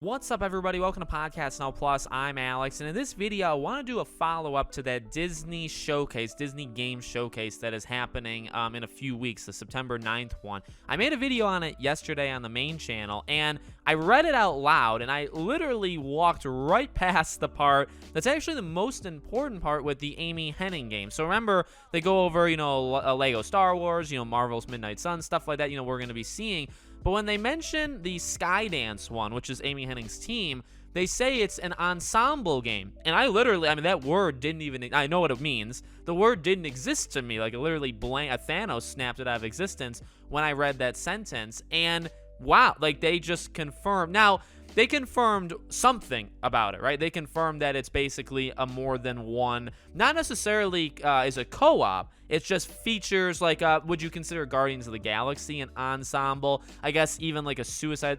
What's up, everybody? Welcome to Podcast Now Plus. I'm Alex, and in this video, I want to do a follow-up to that Disney showcase, Disney game showcase that is happening in a few weeks, the September 9th one. I made a video on it yesterday on the main channel, and I read it out loud, and I literally walked right past the part that's actually the most important part with the Amy Hennig game. So remember, they go over, Lego Star Wars, Marvel's Midnight Sun, stuff like that, we're going to be seeing. But when they mention the Skydance one, which is Amy Hennig's team, they say it's an ensemble game. And that word didn't even, I know what it means. The word didn't exist to me. Like, it literally Thanos snapped it out of existence when I read that sentence. And wow, like, they just confirmed. Now, they confirmed something about it, right? They confirmed that it's basically a more than one, not necessarily is a co-op. It's just features like, would you consider Guardians of the Galaxy an ensemble? I guess even like a Suicide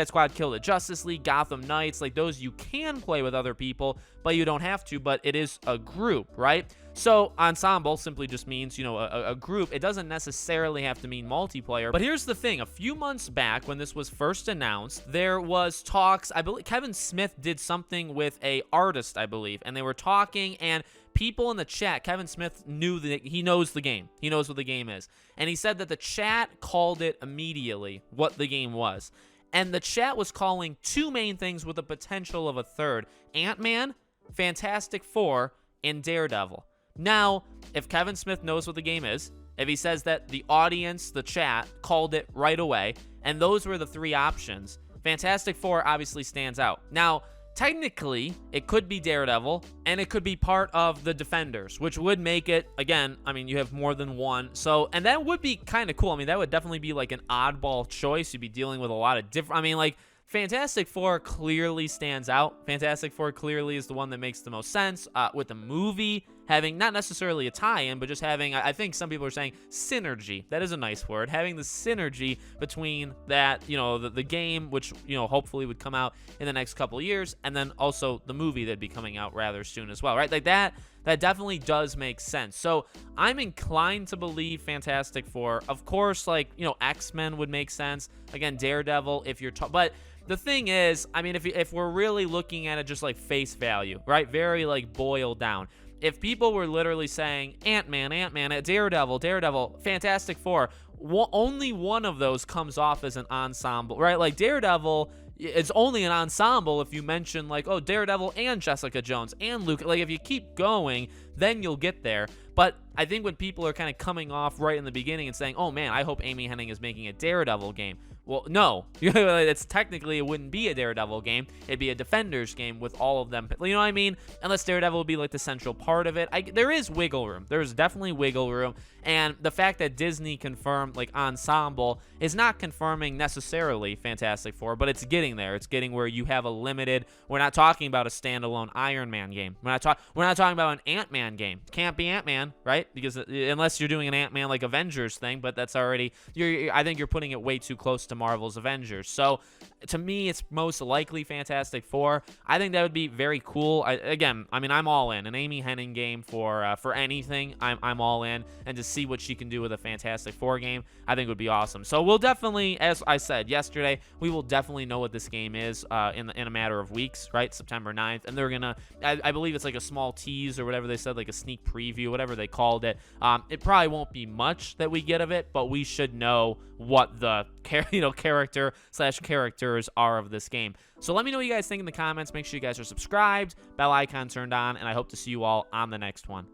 Squad killed at Justice League, Gotham Knights, like those you can play with other people, but you don't have to, but it is a group, right? So ensemble simply just means, a group. It doesn't necessarily have to mean multiplayer. But here's the thing. A few months back when this was first announced, there was talks. I believe Kevin Smith did something with a artist, I believe, and they were talking, and people in the chat, Kevin Smith knew that he knows the game. He knows what the game is. And he said that the chat called it immediately what the game was. And the chat was calling two main things with the potential of a third: Ant-Man, Fantastic Four, and Daredevil. Now, if Kevin Smith knows what the game is, if he says that the audience, the chat, called it right away, and those were the three options, Fantastic Four obviously stands out. Now, technically, it could be Daredevil, and it could be part of the Defenders, which would make it, again, you have more than one. So, and that would be kind of cool. That would definitely be like an oddball choice. You'd be dealing with a lot of different, Fantastic Four clearly stands out. Fantastic Four clearly is the one that makes the most sense. With the movie having not necessarily a tie-in, but just having, I think some people are saying synergy. That is a nice word. Having the synergy between that, the game, which, hopefully would come out in the next couple of years, and then also the movie that'd be coming out rather soon as well, right? Like that definitely does make sense. So I'm inclined to believe Fantastic Four. Of course, X-Men would make sense. Again, Daredevil, if you're but the thing is, if we're really looking at it just like face value, right? Very like boiled down. If people were literally saying Ant-Man, Daredevil, Fantastic Four, only one of those comes off as an ensemble, right? Like Daredevil, it's only an ensemble if you mention like, oh, Daredevil and Jessica Jones and Luke. Like if you keep going, then you'll get there. But I think when people are kind of coming off right in the beginning and saying, oh man, I hope Amy Hennig is making a Daredevil game. Well, no, it wouldn't be a Daredevil game. It'd be a Defenders game with all of them. You know what I mean? Unless Daredevil would be like the central part of it. There is wiggle room. There's definitely wiggle room. And the fact that Disney confirmed like Ensemble is not confirming necessarily Fantastic Four, but it's getting there. It's getting where you have a limited. We're not talking about a standalone Iron Man game. We're not talking about an Ant-Man game. Can't be Ant-Man, right? Because unless you're doing an Ant-Man like Avengers thing, but that's already. I think you're putting it way too close to Marvel's Avengers. So to me, it's most likely Fantastic Four. I think that would be very cool. I'm all in. An Amy Hennig game for anything. I'm all in, and to see what she can do with a Fantastic Four game, I think would be awesome. So we'll definitely, as I said yesterday, we will definitely know what this game is in a matter of weeks, right? September 9th, and they're gonna. I believe it's like a small tease or whatever they said, like a sneak preview, whatever they called it. It probably won't be much that we get of it, but we should know what the characters are of this game. So let me know what you guys think in the comments. Make sure you guys are subscribed, bell icon turned on, and I hope to see you all on the next one.